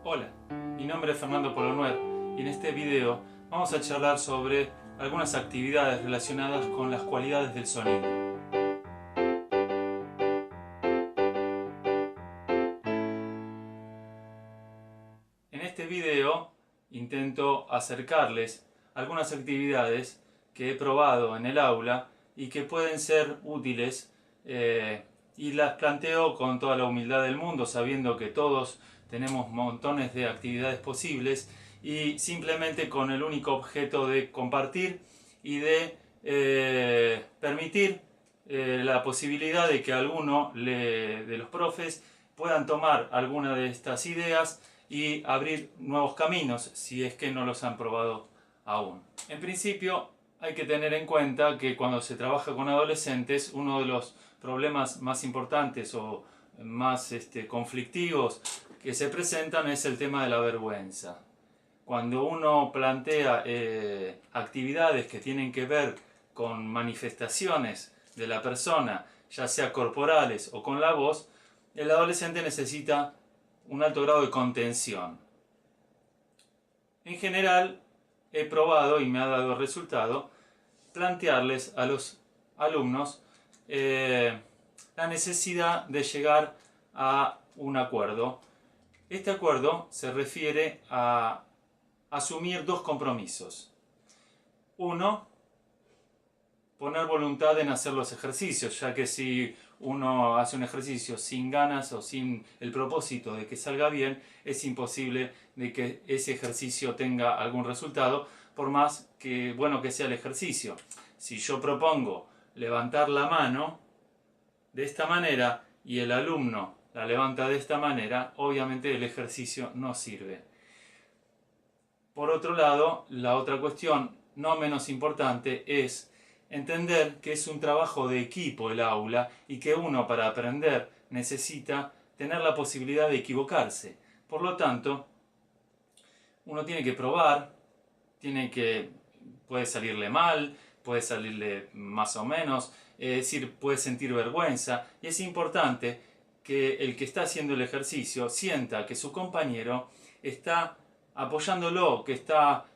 Hola, mi nombre es Fernando Polonuer y en este video vamos a charlar sobre algunas actividades relacionadas con las cualidades del sonido. En este video intento acercarles algunas actividades que he probado en el aula y que pueden ser útiles y las planteo con toda la humildad del mundo, sabiendo que todos tenemos montones de actividades posibles y simplemente con el único objeto de compartir y de permitir la posibilidad de que alguno de los profes puedan tomar alguna de estas ideas y abrir nuevos caminos si es que no los han probado aún. En principio hay que tener en cuenta que cuando se trabaja con adolescentes, uno de los problemas más importantes o más conflictivos que se presentan es el tema de la vergüenza. Cuando uno plantea actividades que tienen que ver con manifestaciones de la persona, ya sea corporales o con la voz, el adolescente necesita un alto grado de contención. En general, he probado y me ha dado resultado plantearles a los alumnos la necesidad de llegar a un acuerdo. Este acuerdo se refiere a asumir dos compromisos. Uno, poner voluntad en hacer los ejercicios, ya que si uno hace un ejercicio sin ganas o sin el propósito de que salga bien, es imposible de que ese ejercicio tenga algún resultado, por más que bueno que sea el ejercicio. Si yo propongo levantar la mano de esta manera y el alumno la levanta de esta manera, obviamente el ejercicio no sirve. Por otro lado, la otra cuestión no menos importante es entender que es un trabajo de equipo el aula y que uno para aprender necesita tener la posibilidad de equivocarse. Por lo tanto, uno tiene que probar, puede salirle mal, puede salirle más o menos, es decir, puede sentir vergüenza y es importante que el que está haciendo el ejercicio sienta que su compañero está apoyándolo, que está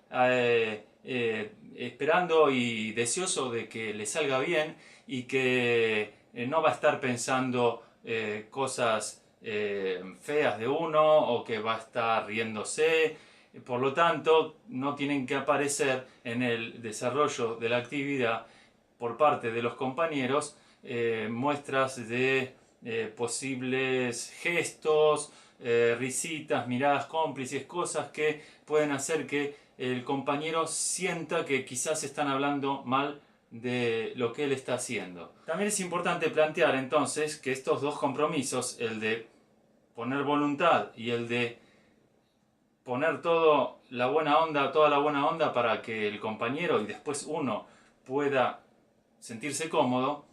esperando y deseoso de que le salga bien y que no va a estar pensando cosas feas de uno o que va a estar riéndose. Por lo tanto, no tienen que aparecer en el desarrollo de la actividad por parte de los compañeros muestras de posibles gestos, risitas, miradas cómplices, cosas que pueden hacer que el compañero sienta que quizás están hablando mal de lo que él está haciendo. También es importante plantear entonces que estos dos compromisos, el de poner voluntad y el de poner toda la buena onda para que el compañero y después uno pueda sentirse cómodo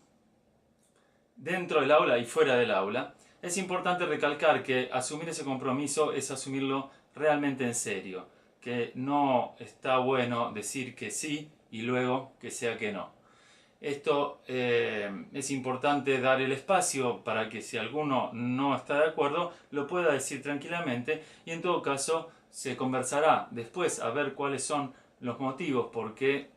dentro del aula y fuera del aula, es importante recalcar que asumir ese compromiso es asumirlo realmente en serio, que no está bueno decir que sí y luego que sea que no. Esto es importante dar el espacio para que si alguno no está de acuerdo lo pueda decir tranquilamente y en todo caso se conversará después a ver cuáles son los motivos por qué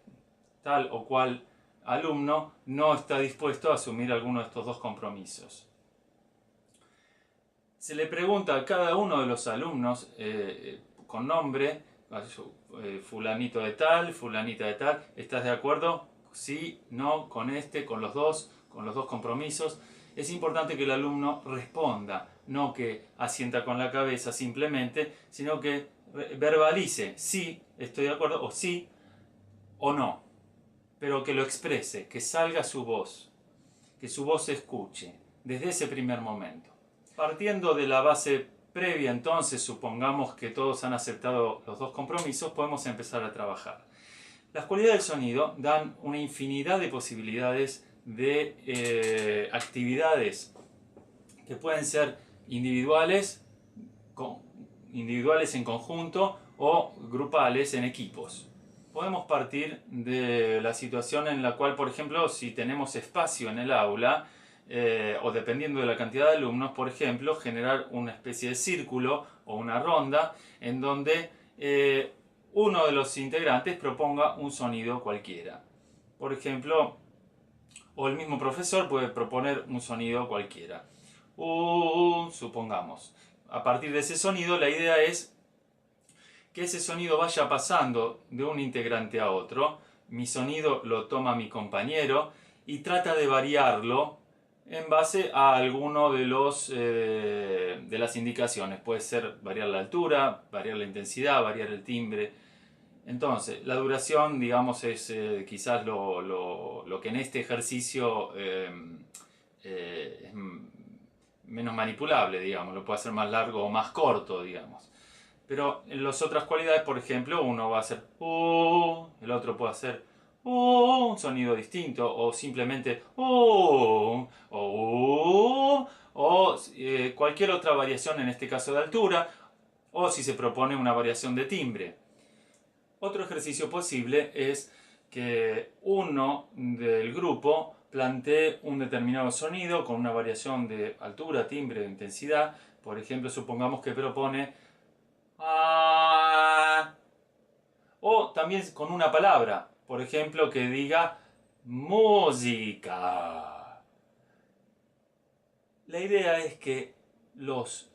tal o cual alumno no está dispuesto a asumir alguno de estos dos compromisos. Se le pregunta a cada uno de los alumnos con nombre, fulanito de tal, fulanita de tal, ¿estás de acuerdo? Sí, no, con los dos compromisos. Es importante que el alumno responda, no que asienta con la cabeza simplemente, sino que verbalice, sí, estoy de acuerdo, o sí, o no, pero que lo exprese, que salga su voz, que su voz se escuche desde ese primer momento. Partiendo de la base previa, entonces, supongamos que todos han aceptado los dos compromisos, podemos empezar a trabajar. Las cualidades del sonido dan una infinidad de posibilidades de actividades que pueden ser individuales en conjunto o grupales en equipos. Podemos partir de la situación en la cual, por ejemplo, si tenemos espacio en el aula, o dependiendo de la cantidad de alumnos, por ejemplo, generar una especie de círculo o una ronda en donde uno de los integrantes proponga un sonido cualquiera. Por ejemplo, o el mismo profesor puede proponer un sonido cualquiera. Supongamos. A partir de ese sonido, la idea es que ese sonido vaya pasando de un integrante a otro. Mi sonido lo toma mi compañero y trata de variarlo en base a alguno de las indicaciones. Puede ser variar la altura, variar la intensidad, variar el timbre. Entonces, la duración, digamos, es quizás lo que en este ejercicio es menos manipulable, digamos. Lo puede hacer más largo o más corto, digamos. Pero en las otras cualidades, por ejemplo, uno va a hacer el otro puede hacer un sonido distinto, o simplemente o cualquier otra variación, en este caso de altura, o si se propone una variación de timbre. Otro ejercicio posible es que uno del grupo plantee un determinado sonido con una variación de altura, timbre, de intensidad. Por ejemplo, supongamos que propone o también con una palabra, por ejemplo, que diga música. La idea es que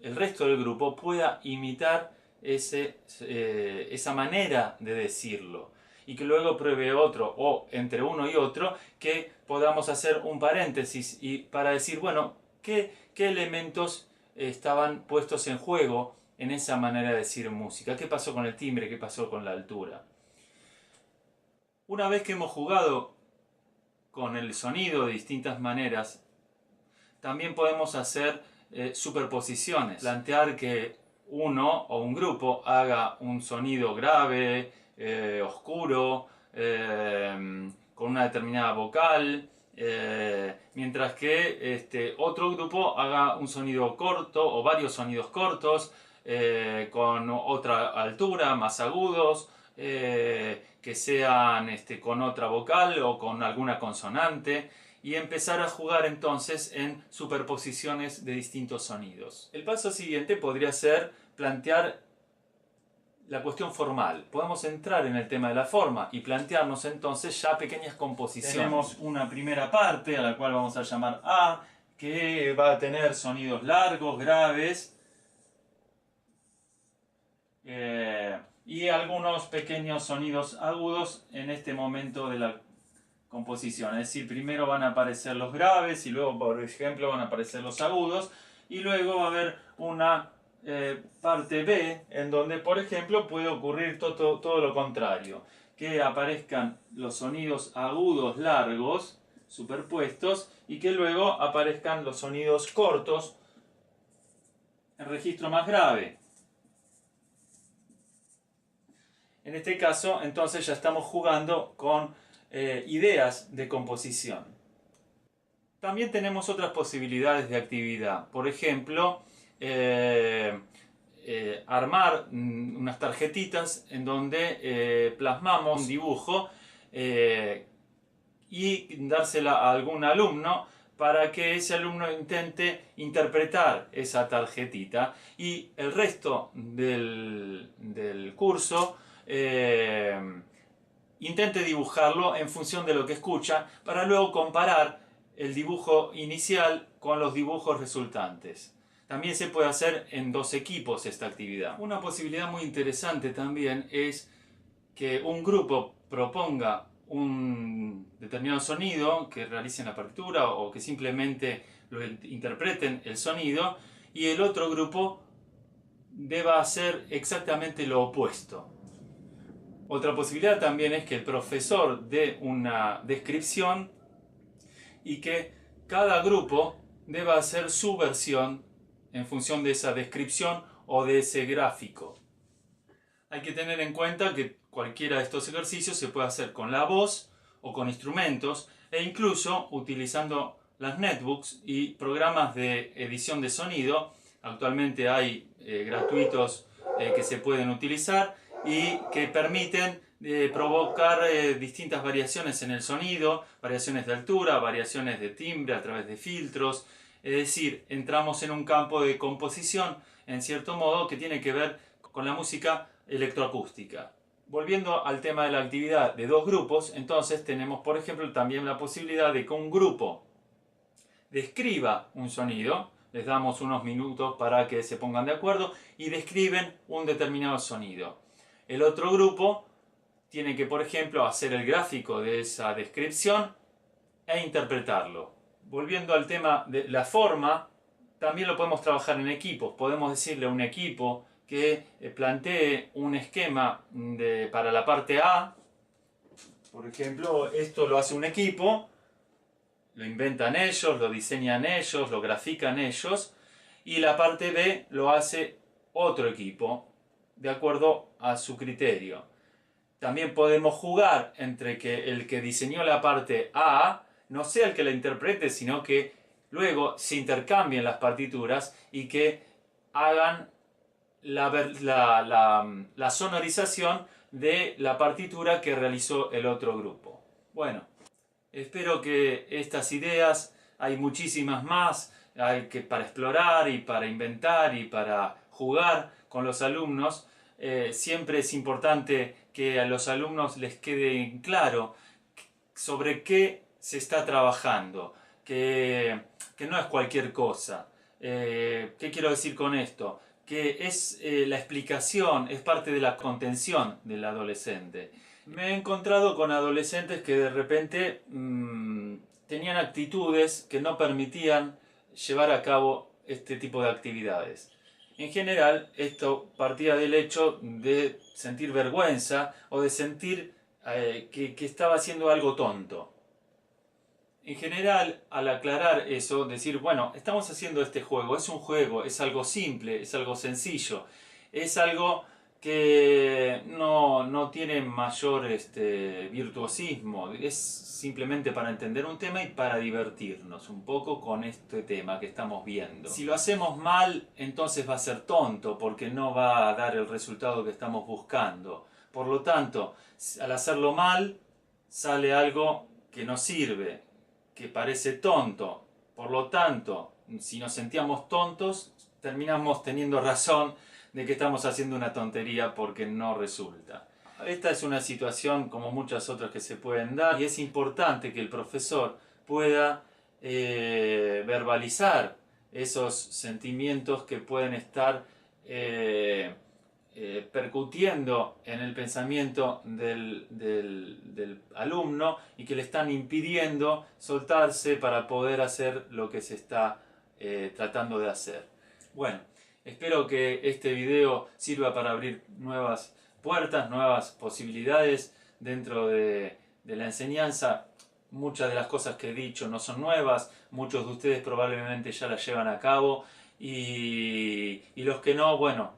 el resto del grupo pueda imitar esa manera de decirlo y que luego pruebe otro, o entre uno y otro, que podamos hacer un paréntesis y para decir, bueno, qué elementos estaban puestos en juego en esa manera de decir música. ¿Qué pasó con el timbre? ¿Qué pasó con la altura? Una vez que hemos jugado con el sonido de distintas maneras, también podemos hacer superposiciones. Plantear que uno o un grupo haga un sonido grave, oscuro, con una determinada vocal, mientras que otro grupo haga un sonido corto o varios sonidos cortos, con otra altura, más agudos, que sean con otra vocal o con alguna consonante, y empezar a jugar entonces en superposiciones de distintos sonidos. El paso siguiente podría ser plantear la cuestión formal. Podemos entrar en el tema de la forma y plantearnos entonces ya pequeñas composiciones. Tenemos una primera parte a la cual vamos a llamar A, que va a tener sonidos largos, graves, y algunos pequeños sonidos agudos en este momento de la composición. Es decir, primero van a aparecer los graves y luego, por ejemplo, van a aparecer los agudos, y luego va a haber una parte B en donde, por ejemplo, puede ocurrir todo lo contrario, que aparezcan los sonidos agudos largos superpuestos y que luego aparezcan los sonidos cortos en registro más grave. En este caso, entonces ya estamos jugando con ideas de composición. También tenemos otras posibilidades de actividad. Por ejemplo, armar unas tarjetitas en donde plasmamos un dibujo y dársela a algún alumno para que ese alumno intente interpretar esa tarjetita, y el resto del curso intente dibujarlo en función de lo que escucha, para luego comparar el dibujo inicial con los dibujos resultantes. También se puede hacer en dos equipos esta actividad. Una posibilidad muy interesante también es que un grupo proponga un determinado sonido, que realicen la partitura o que simplemente lo interpreten el sonido, y el otro grupo deba hacer exactamente lo opuesto. Otra posibilidad también es que el profesor dé una descripción y que cada grupo deba hacer su versión en función de esa descripción o de ese gráfico. Hay que tener en cuenta que cualquiera de estos ejercicios se puede hacer con la voz o con instrumentos, e incluso utilizando las netbooks y programas de edición de sonido. Actualmente hay gratuitos que se pueden utilizar y que permiten provocar distintas variaciones en el sonido, variaciones de altura, variaciones de timbre a través de filtros. Es decir, entramos en un campo de composición, en cierto modo, que tiene que ver con la música electroacústica. Volviendo al tema de la actividad de dos grupos, entonces tenemos, por ejemplo, también la posibilidad de que un grupo describa un sonido, les damos unos minutos para que se pongan de acuerdo y describen un determinado sonido. El otro grupo tiene que, por ejemplo, hacer el gráfico de esa descripción e interpretarlo. Volviendo al tema de la forma, también lo podemos trabajar en equipos. Podemos decirle a un equipo que plantee un esquema para la parte A. Por ejemplo, esto lo hace un equipo, lo inventan ellos, lo diseñan ellos, lo grafican ellos, y la parte B lo hace otro equipo, de acuerdo a su criterio. También podemos jugar entre que el que diseñó la parte A no sea el que la interprete, sino que luego se intercambien las partituras y que hagan la sonorización de la partitura que realizó el otro grupo. Bueno, espero que estas ideas, hay muchísimas más para explorar y para inventar y para jugar con los alumnos. Siempre es importante que a los alumnos les quede claro sobre qué se está trabajando, que no es cualquier cosa. ¿Qué quiero decir con esto? Que es la explicación, es parte de la contención del adolescente. Me he encontrado con adolescentes que de repente tenían actitudes que no permitían llevar a cabo este tipo de actividades. En general, esto partía del hecho de sentir vergüenza o de sentir que estaba haciendo algo tonto. En general, al aclarar eso, decir, bueno, estamos haciendo este juego, es algo simple, es algo sencillo, es algo que no tiene mayor virtuosismo, es simplemente para entender un tema y para divertirnos un poco con este tema que estamos viendo. Si lo hacemos mal, entonces va a ser tonto, porque no va a dar el resultado que estamos buscando. Por lo tanto, al hacerlo mal, sale algo que no sirve, que parece tonto. Por lo tanto, si nos sentíamos tontos, terminamos teniendo razón de que estamos haciendo una tontería porque no resulta. Esta es una situación como muchas otras que se pueden dar y es importante que el profesor pueda verbalizar esos sentimientos que pueden estar percutiendo en el pensamiento del alumno y que le están impidiendo soltarse para poder hacer lo que se está tratando de hacer. Bueno, espero que este video sirva para abrir nuevas puertas, nuevas posibilidades dentro de la enseñanza. Muchas de las cosas que he dicho no son nuevas, muchos de ustedes probablemente ya las llevan a cabo y los que no, bueno,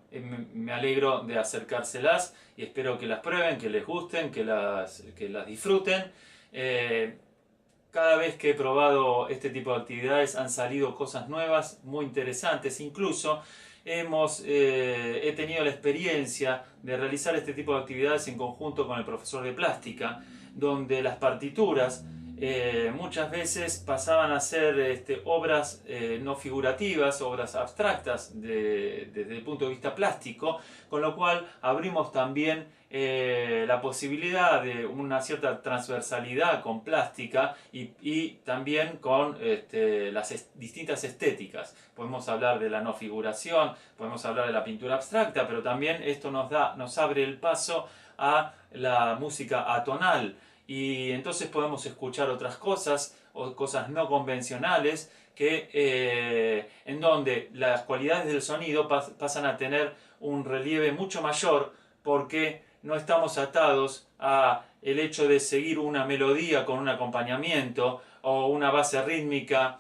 me alegro de acercárselas y espero que las prueben, que les gusten, que las disfruten. Cada vez que he probado este tipo de actividades han salido cosas nuevas, muy interesantes. Incluso he tenido la experiencia de realizar este tipo de actividades en conjunto con el profesor de plástica, donde las partituras muchas veces pasaban a ser obras no figurativas, obras abstractas desde el punto de vista plástico, con lo cual abrimos también la posibilidad de una cierta transversalidad con plástica y también con las distintas estéticas. Podemos hablar de la no figuración, podemos hablar de la pintura abstracta, pero también esto nos abre el paso a la música atonal. Y entonces podemos escuchar otras cosas, o cosas no convencionales, en donde las cualidades del sonido pasan a tener un relieve mucho mayor porque no estamos atados a el hecho de seguir una melodía con un acompañamiento o una base rítmica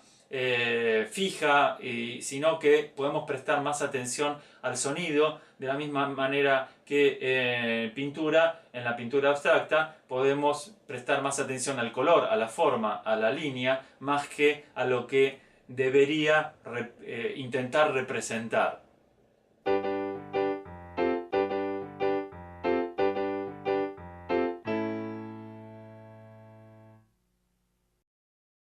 fija, sino que podemos prestar más atención al sonido de la misma manera que en la pintura abstracta podemos prestar más atención al color, a la forma, a la línea, más que a lo que debería intentar representar.